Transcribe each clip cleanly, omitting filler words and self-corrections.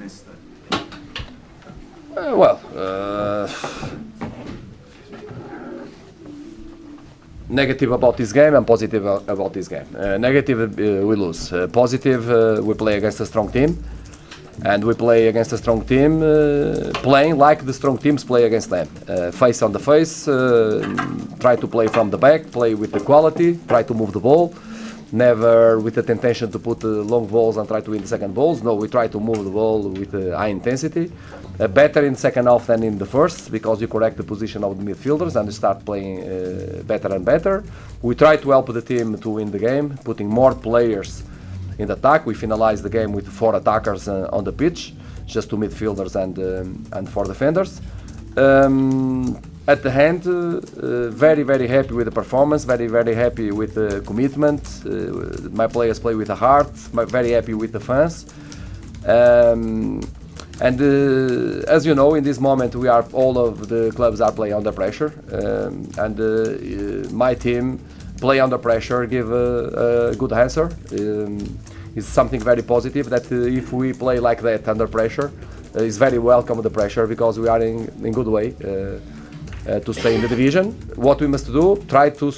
missed then? Negative about this game and positive about this game. Negative, we lose. Positive, we play against a strong team, and we play against a strong team, playing like the strong teams play against them. Face on the face, try to play from the back, play with the quality, try to move the ball, never with the temptation to put long balls and try to win the second balls. No, we try to move the ball with high intensity. Better in the second half than in the first, because you correct the position of the midfielders and you start playing better and better. We try to help the team to win the game, putting more players in the attack. We finalized the game with 4 attackers on the pitch, just 2 midfielders and 4 defenders. At the end, very, very happy with the performance, very, very happy with the commitment. My players play with a heart, very happy with the fans. As you know, in this moment, all of the clubs are playing under pressure, my team play under pressure, give a good answer. It's something very positive that if we play like that under pressure, it's very welcome the pressure, because we are in good way to stay in the division. What we must do, try to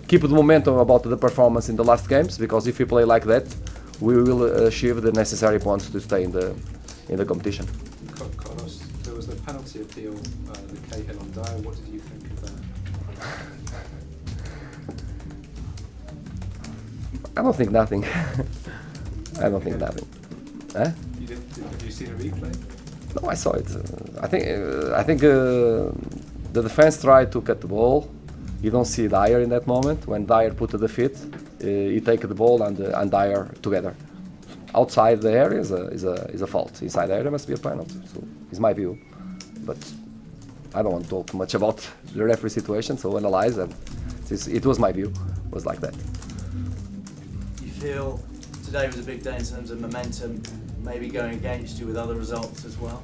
keep the momentum about the performance in the last games, because if we play like that, we will achieve the necessary points to stay in the competition. Carlos, there was the penalty appeal, the Cahill on Dyer. What did you think of that? I don't think nothing. I don't think nothing. Have you seen a replay? No, I saw it. I think the defense tried to cut the ball. You don't see Dyer in that moment. When Dyer put to the feet, he take the ball and Dyer together. Outside the area is a fault. Inside the area must be a penalty. So it's my view, but I don't want to talk much about the referee situation. So analyze, and it was my view. Was like that. You feel today was a big day in terms of momentum, maybe going against you with other results as well?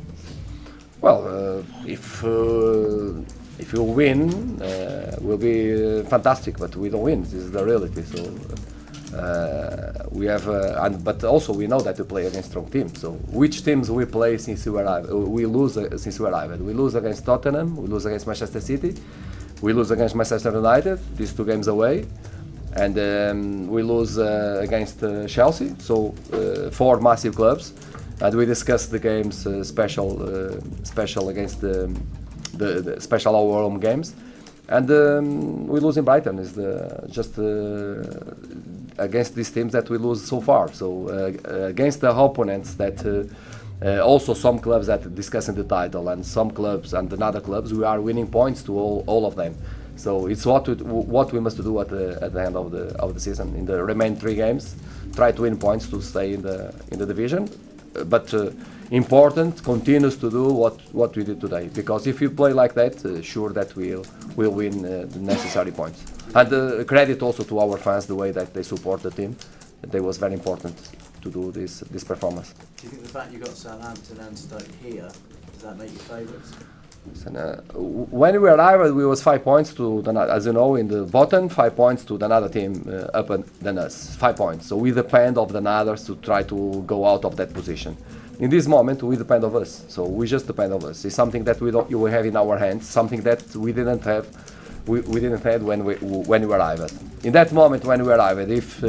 Well, if you win, will be fantastic, but we don't win. This is the reality. So we have, but also we know that we play against strong teams. So which teams we play since we arrived? We lose since we arrived. We lose against Tottenham. We lose against Manchester City. We lose against Manchester United. These 2 games away, and we lose against Chelsea. So 4 massive clubs, and we discussed the games special against the special our home games, and we lose in Brighton. Is just against these teams that we lose so far. So against the opponents that also some clubs that discussing the title, and some clubs and other clubs, we are winning points to all of them. So it's what we must do at the end of the season. In the remaining 3 games, try to win points to stay in the division. But important continues to do what we did today, because if you play like that, sure that we'll win the necessary points. And credit also to our fans, the way that they support the team. That was very important to do this performance. Do you think the fact you got Southampton and Stoke here, does that make you favourites? When we arrived, we was 5 points to as you know, in the bottom, 5 points to another team up than us, 5 points. So we depend of the others to try to go out of that position. In this moment, we depend of us. So we just depend of us. It's something that we have in our hands, something that we didn't have. We didn't have when we arrived. In that moment when we arrived, if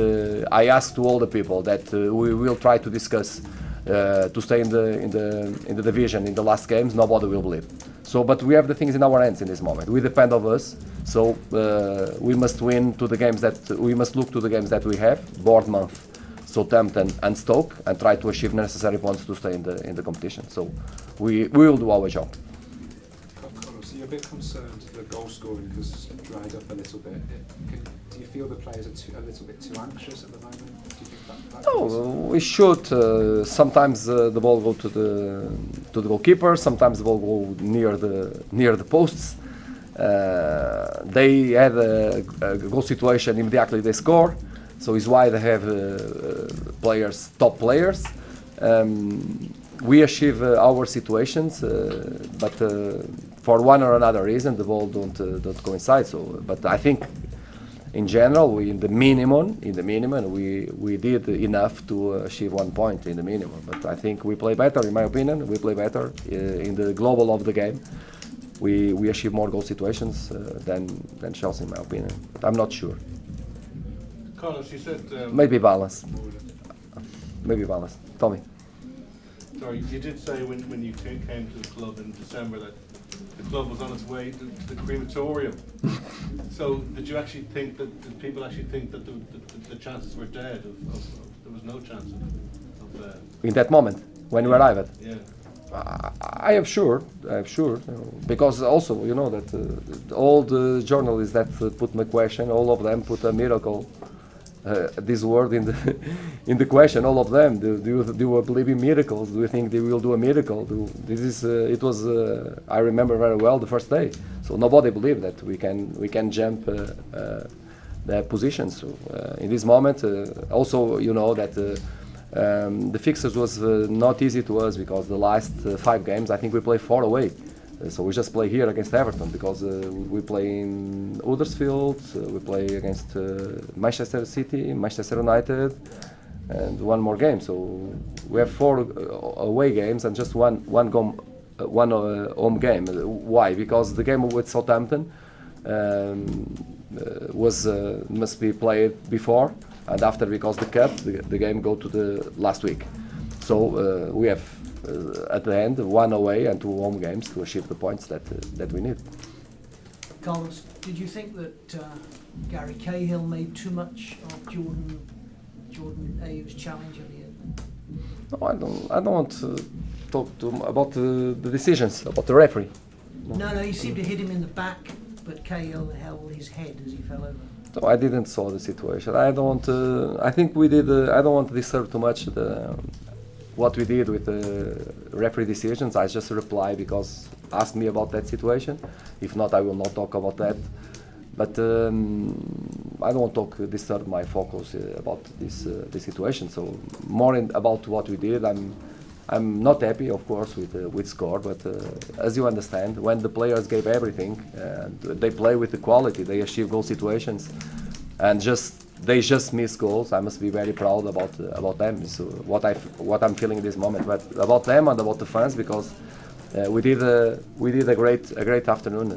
I asked to all the people that we will try to discuss to stay in the division in the last games, nobody will believe. So, but we have the things in our hands in this moment. We depend of us. So we must win to the games that we must look to the games that we have: Bournemouth, Southampton, and Stoke, and try to achieve necessary points to stay in the competition. So we will do our job. Carlos, you're a bit concerned the goal scoring has dried up a little bit. Do you feel the players are a little bit too anxious at the moment? Do you think that No, we should. Sometimes the ball go to the goalkeeper. Sometimes the ball go near the posts. They had a goal situation immediately they score. So it's why they have top players. We achieve our situations, but for one or another reason, the ball don't go inside. So, but I think in general, in the minimum, we did enough to achieve 1 point in the minimum. But I think we play better, in my opinion. We play better in the global of the game. We achieve more goal situations than Chelsea, in my opinion. But I'm not sure. Carlos, you said. Maybe balance. Maybe balance. Tommy. Sorry, you did say when you came to the club in December that the club was on its way to the crematorium. So did you actually think that, did people actually think that the chances were dead? There was no chance of In that moment, when we arrived. Yeah. I am sure, because also you know that all the journalists that put my question, all of them put a miracle. This word in the in the question, all of them. Do you believe in miracles? Do you think they will do a miracle? It was. I remember very well the first day. So nobody believed that we can jump the positions. So in this moment, also you know that. The fixtures was not easy to us because the last 5 games I think we play 4 away. So we just play here against Everton because we play in Huddersfield, we play against Manchester City, Manchester United, and 1 more game. So we have 4 away games and just one home game. Why? Because the game with Southampton must be played before. And after, because the cup, the game go to the last week. So we have at the end 1 away and 2 home games to achieve the points that we need. Carlos, did you think that Gary Cahill made too much of Jordan Ayew's challenge at the end? No, I don't want to talk about the decisions, about the referee. No, he seemed to hit him in the back, but Cahill held his head as he fell over. No, I didn't saw the situation. I don't want to. I think we did. I don't want to disturb too much what we did with the referee decisions. I just reply because ask me about that situation. If not, I will not talk about that. But I don't want to disturb my focus about this situation. So more about what we did. I'm not happy, of course, with score, but as you understand, when the players gave everything, they play with the quality, they achieve goal situations, and they just miss goals. I must be very proud about them. So what I'm feeling in this moment, but about them and about the fans, because we did a great afternoon.